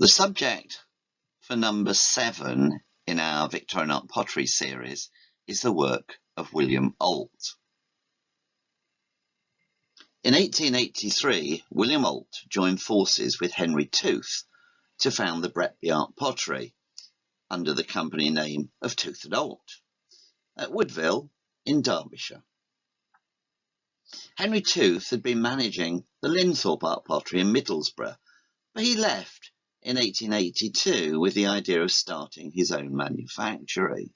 The subject for number 7 in our Victorian Art Pottery Series is the work of William Ault. In 1883, William Ault joined forces with Henry Tooth to found the Bretby Art Pottery under the company name of Tooth and Ault at Woodville in Derbyshire. Henry Tooth had been managing the Linthorpe Art Pottery in Middlesbrough, but he left in 1882 with the idea of starting his own manufactory.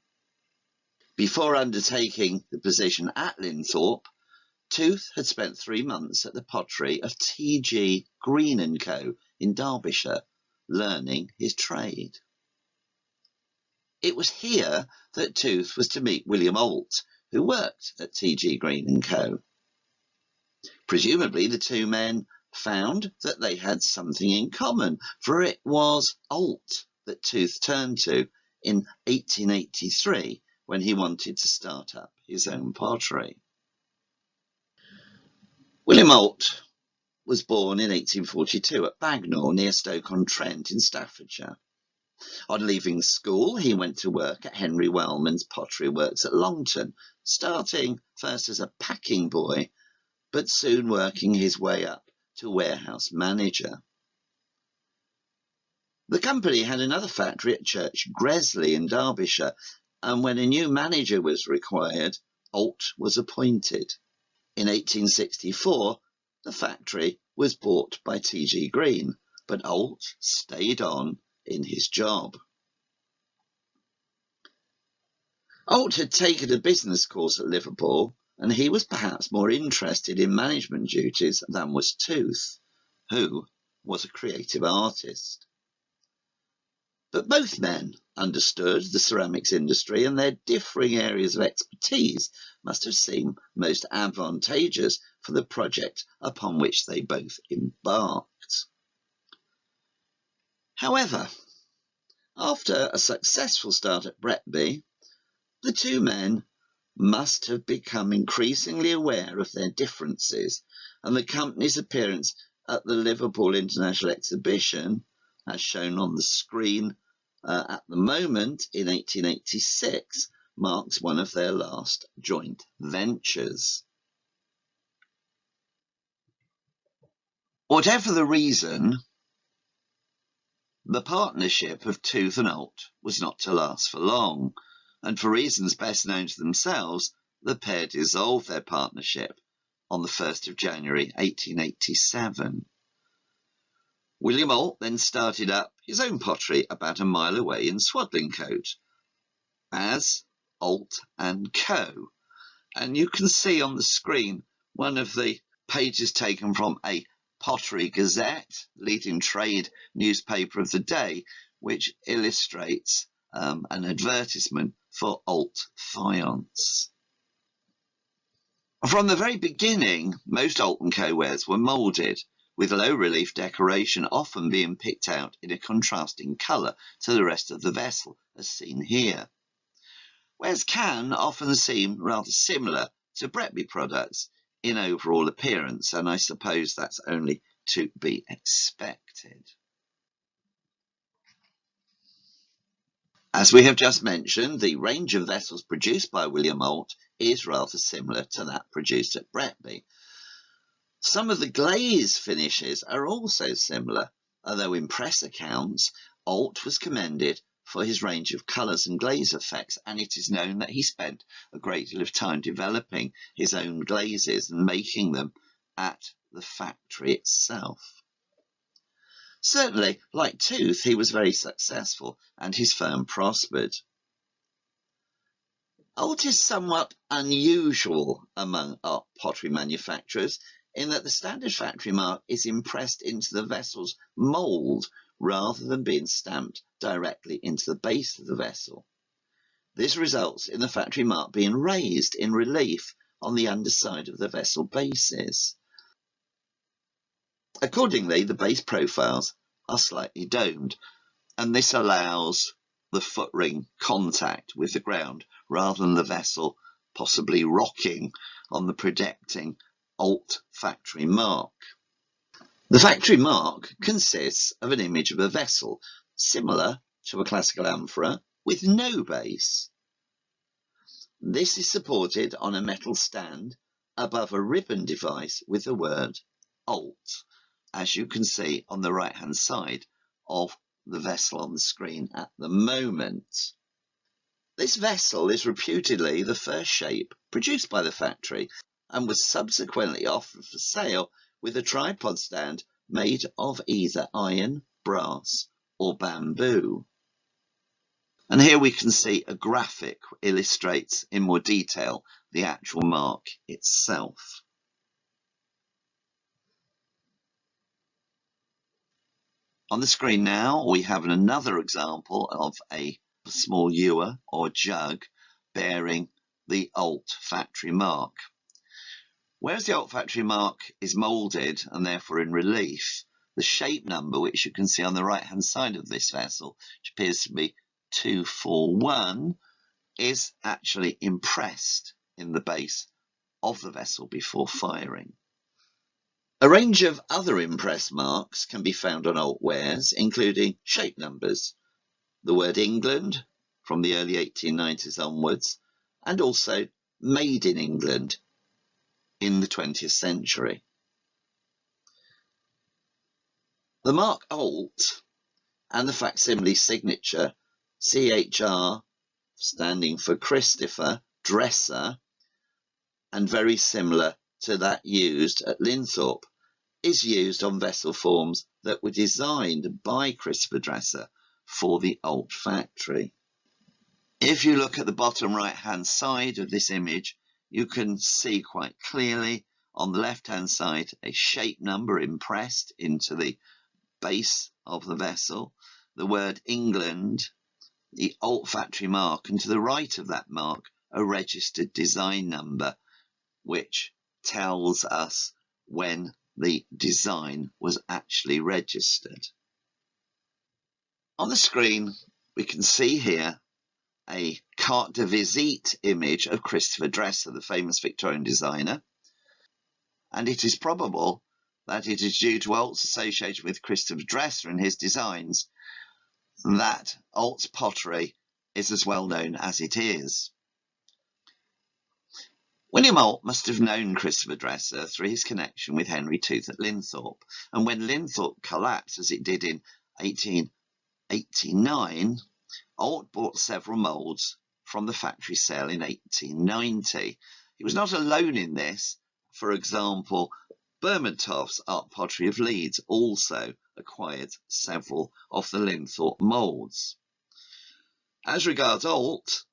Before undertaking the position at Linthorpe, Tooth had spent 3 months at the pottery of T.G. Green & Co. in Derbyshire, learning his trade. It was here that Tooth was to meet William Ault, who worked at T.G. Green & Co. Presumably the two men found that they had something in common, for it was Ault that Tooth turned to in 1883 when he wanted to start up his own pottery. William Ault was born in 1842 at Bagnall near Stoke-on-Trent in Staffordshire. On leaving school, he went to work at Henry Wellman's Pottery Works at Longton, starting first as a packing boy, but soon working his way up to warehouse manager. The company had another factory at Church Gresley in Derbyshire, and when a new manager was required, Ault was appointed. In 1864, the factory was bought by T.G. Green, but Ault stayed on in his job. Ault had taken a business course at Liverpool, and he was perhaps more interested in management duties than was Tooth, who was a creative artist. But both men understood the ceramics industry, and their differing areas of expertise must have seemed most advantageous for the project upon which they both embarked. However, after a successful start at Bretby, the two men must have become increasingly aware of their differences, and the company's appearance at the Liverpool International Exhibition, as shown on the screen at the moment in 1886, marks one of their last joint ventures. Whatever the reason, the partnership of Tooth and Ault was not to last for long, and for reasons best known to themselves, the pair dissolved their partnership on the 1st of January 1887. William Ault then started up his own pottery about a mile away in Swadlincote as Ault & Co. And you can see on the screen one of the pages taken from a Pottery Gazette, leading trade newspaper of the day, which illustrates an advertisement for Ault Faience. From the very beginning, most Ault & Co. wares were moulded, with low-relief decoration often being picked out in a contrasting colour to the rest of the vessel, as seen here. Wares can often seem rather similar to Bretby products in overall appearance, and I suppose that's only to be expected. As we have just mentioned, the range of vessels produced by William Ault is rather similar to that produced at Bretby. Some of the glaze finishes are also similar, although in press accounts, Ault was commended for his range of colours and glaze effects, and it is known that he spent a great deal of time developing his own glazes and making them at the factory itself. Certainly, like Tooth, he was very successful and his firm prospered. Ault is somewhat unusual among art pottery manufacturers in that the standard factory mark is impressed into the vessel's mould rather than being stamped directly into the base of the vessel. This results in the factory mark being raised in relief on the underside of the vessel bases. Accordingly, the base profiles are slightly domed, and this allows the foot ring contact with the ground rather than the vessel possibly rocking on the projecting Ault factory mark. The factory mark consists of an image of a vessel, similar to a classical amphora, with no base. This is supported on a metal stand above a ribbon device with the word Ault, as you can see on the right-hand side of the vessel on the screen at the moment. This vessel is reputedly the first shape produced by the factory and was subsequently offered for sale with a tripod stand made of either iron, brass, or bamboo. And here we can see a graphic which illustrates in more detail the actual mark itself. On the screen now we have another example of a small ewer or jug bearing the Ault factory mark. Whereas the Ault factory mark is moulded and therefore in relief, the shape number, which you can see on the right hand side of this vessel, which appears to be 241, is actually impressed in the base of the vessel before firing. A range of other impress marks can be found on Ault wares, including shape numbers, the word England from the early 1890s onwards, and also Made in England in the 20th century. The mark Ault and the facsimile signature CHR, standing for Christopher Dresser, and very similar to that used at Linthorpe, is used on vessel forms that were designed by Christopher Dresser for the Ault factory. If you look at the bottom right hand side of this image, you can see quite clearly on the left hand side a shape number impressed into the base of the vessel, the word England, the Ault factory mark, and to the right of that mark a registered design number which tells us when the design was actually registered. On the screen we can see here a carte de visite image of Christopher Dresser, the famous Victorian designer, and it is probable that it is due to Ault's association with Christopher Dresser and his designs that Ault's pottery is as well known as it is. William Ault must have known Christopher Dresser through his connection with Henry Tooth at Linthorpe, and when Linthorpe collapsed, as it did in 1889, Ault bought several moulds from the factory sale in 1890. He was not alone in this. For example, Bermontov's Art Pottery of Leeds also acquired several of the Linthorpe moulds. As regards Ault,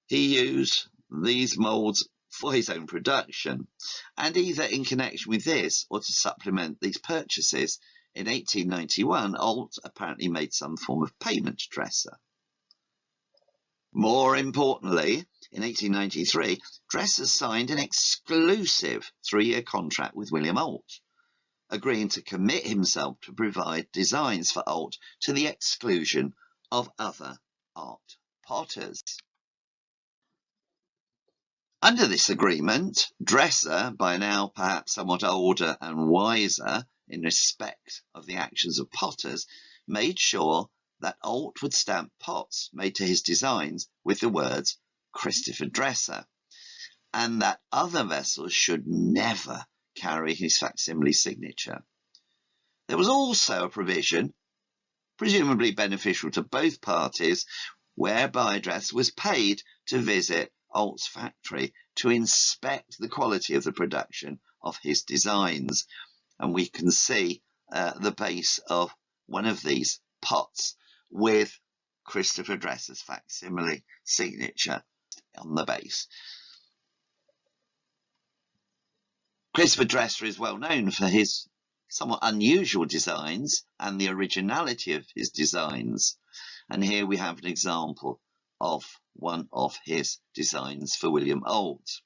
he used these moulds for his own production, and either in connection with this or to supplement these purchases, in 1891 Ault apparently made some form of payment to Dresser. More importantly, in 1893, Dresser signed an exclusive 3-year contract with William Ault, agreeing to commit himself to provide designs for Ault to the exclusion of other art potters. Under this agreement, Dresser, by now perhaps somewhat older and wiser in respect of the actions of potters, made sure that Ault would stamp pots made to his designs with the words Christopher Dresser, and that other vessels should never carry his facsimile signature. There was also a provision, presumably beneficial to both parties, whereby Dresser was paid to visit Ault's factory to inspect the quality of the production of his designs. And we can see the base of one of these pots with Christopher Dresser's facsimile signature on the base. Christopher Dresser is well known for his somewhat unusual designs and the originality of his designs. And here we have an example of one of his designs for William Ault.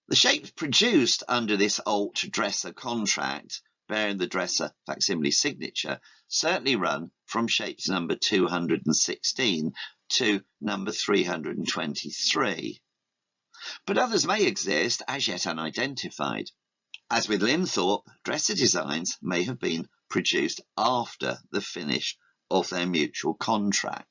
The shapes produced under this Ault-Dresser contract, bearing the Dresser facsimile signature, certainly run from shapes number 216 to number 323. But others may exist as yet unidentified. As with Linthorpe, dresser designs may have been produced after the finish of their mutual contract.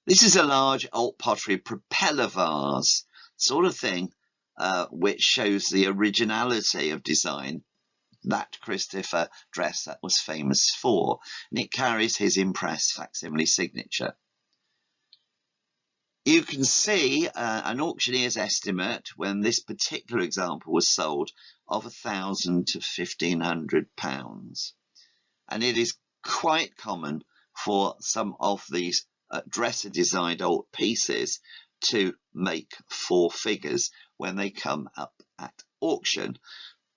This is a large Ault pottery propeller vase, sort of thing which shows the originality of design that Christopher Dresser was famous for, and it carries his impressed facsimile signature. You can see an auctioneer's estimate when this particular example was sold of £1,000 to £1,500, and it is quite common for some of these dresser designed old pieces to make four figures when they come up at auction.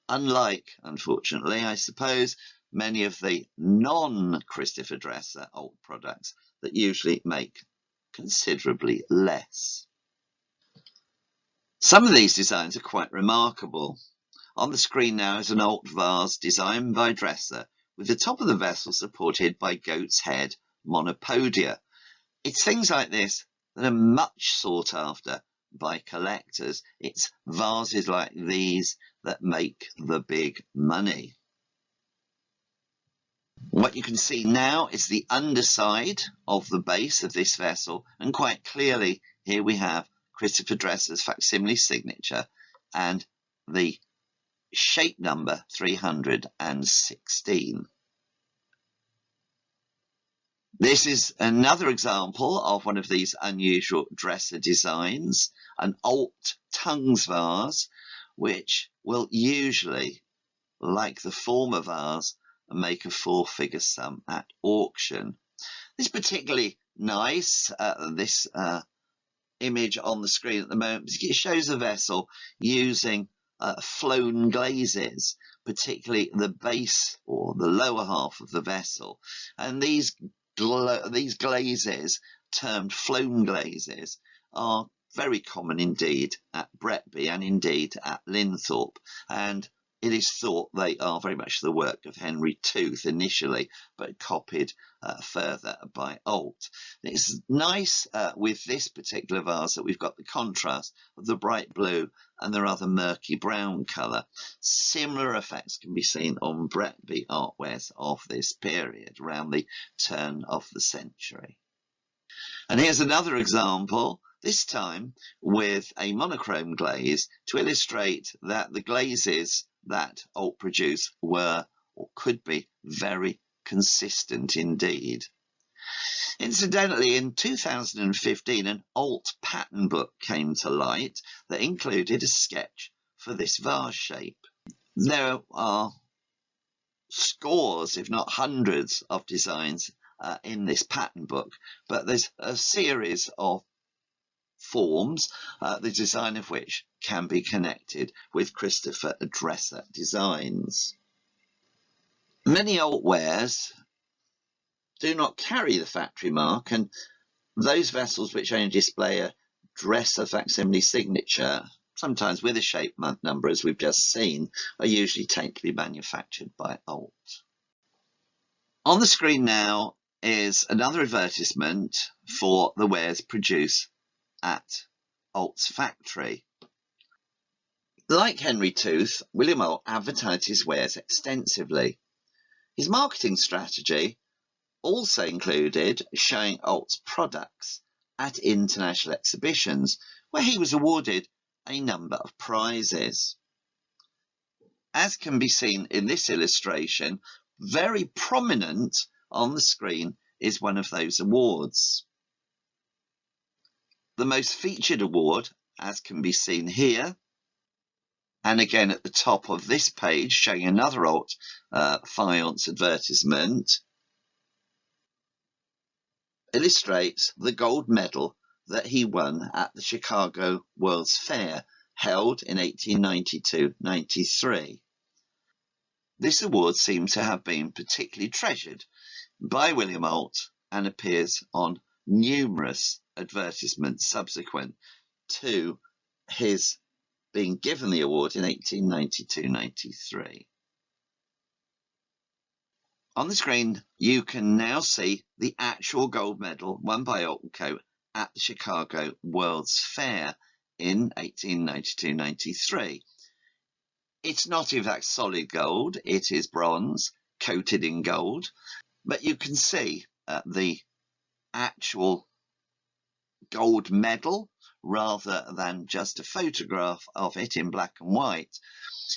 Unlike, unfortunately, I suppose, many of the non-Christopher Dresser old products that usually make considerably less. Some of these designs are quite remarkable. On the screen now is an Ault vase designed by Dresser with the top of the vessel supported by goat's head monopodia. It's things like this that are much sought after by collectors. It's vases like these that make the big money. What you can see now is the underside of the base of this vessel, and quite clearly here we have Christopher Dresser's facsimile signature and the shape number 316. This is another example of one of these unusual dresser designs, an Ault tongues vase, which will usually, like the former vase, make a four-figure sum at auction. This is particularly nice, this image on the screen at the moment, it shows a vessel using flown glazes, particularly the base or the lower half of the vessel, and these glazes, termed flown glazes, are very common indeed at Bretby and indeed at Linthorpe, and it is thought they are very much the work of Henry Tooth initially, but copied further by Ault. It's nice with this particular vase that we've got the contrast of the bright blue and the rather murky brown colour. Similar effects can be seen on Bretby artwares of this period, around the turn of the century. And here's another example, this time with a monochrome glaze, to illustrate that the glazes that Ault produced were or could be very consistent indeed. Incidentally, in 2015, an Ault pattern book came to light that included a sketch for this vase shape. There are scores, if not hundreds, of designs in this pattern book, but there's a series of forms, the design of which can be connected with Christopher Dresser designs. Many Ault wares do not carry the factory mark, and those vessels which only display a Dresser facsimile signature, sometimes with a shape number as we've just seen, are usually taken to be manufactured by Ault. On the screen now is another advertisement for the wares produced at Ault's factory. Like Henry Tooth, William Ault advertised his wares extensively. His marketing strategy also included showing Ault's products at international exhibitions, where he was awarded a number of prizes. As can be seen in this illustration, very prominent on the screen is one of those awards. The most featured award, as can be seen here, and again at the top of this page showing another Ault Faience advertisement, illustrates the gold medal that he won at the Chicago World's Fair, held in 1892-93. This award seems to have been particularly treasured by William Ault and appears on numerous advertisements subsequent to his being given the award in 1892-93. On the screen, you can now see the actual gold medal won by Ault & Co. at the Chicago World's Fair in 1892-93. It's not in fact solid gold, it is bronze coated in gold, but you can see the actual gold medal rather than just a photograph of it in black and white.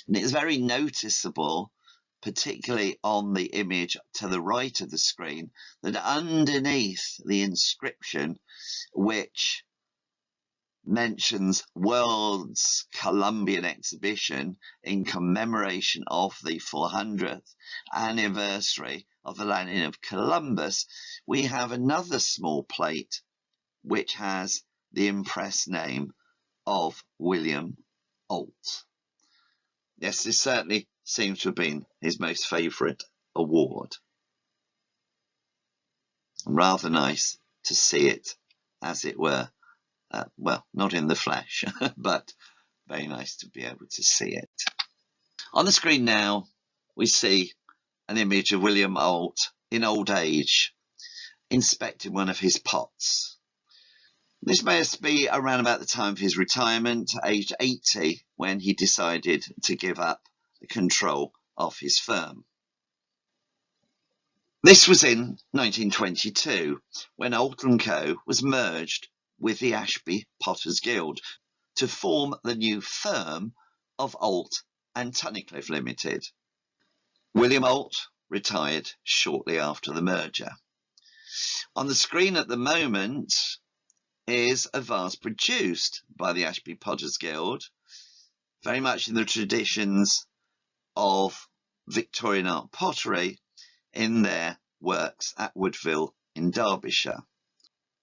And it's very noticeable, particularly on the image to the right of the screen, that underneath the inscription, which mentions World's Columbian Exhibition in commemoration of the 400th anniversary of the landing of Columbus, we have another small plate which has the impressed name of William Ault. Yes, this certainly seems to have been his most favourite award. Rather nice to see it, as it were. Well, not in the flesh, but very nice to be able to see it. On the screen now, we see an image of William Ault in old age, inspecting one of his pots. This must be around about the time of his retirement, aged 80, when he decided to give up the control of his firm. This was in 1922, when Ault & Co. was merged with the Ashby Potters Guild to form the new firm of Ault and Tunnicliffe Limited. William Ault retired shortly after the merger. On the screen at the moment is a vase produced by the Ashby Potters Guild, very much in the traditions of Victorian Art Pottery in their works at Woodville in Derbyshire.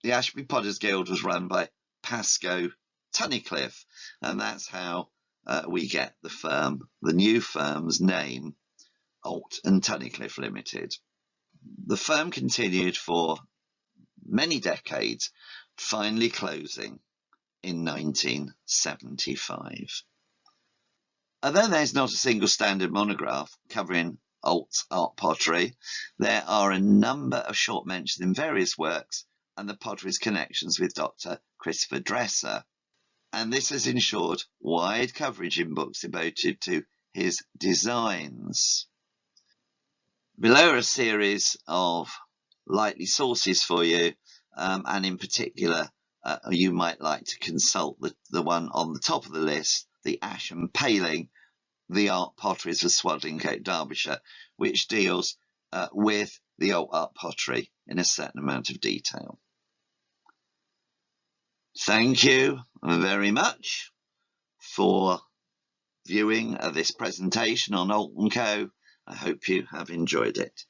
The Ashby Potters Guild was run by Pascoe Tunnicliffe, and that's how we get the firm, the new firm's name, Ault and Tunnicliffe Limited. The firm continued for many decades, finally closing in 1975. Although there's not a single standard monograph covering Ault's art pottery, there are a number of short mentions in various works and the pottery's connections with Dr. Christopher Dresser, and this has ensured wide coverage in books devoted to his designs. Below are a series of likely sources for you, and in particular you might like to consult the one on the top of the list, the Ash and Paling, the Art Potteries of Swadlincote, Derbyshire, which deals with the old art pottery in a certain amount of detail. Thank you very much for viewing this presentation on Ault & Co. I hope you have enjoyed it.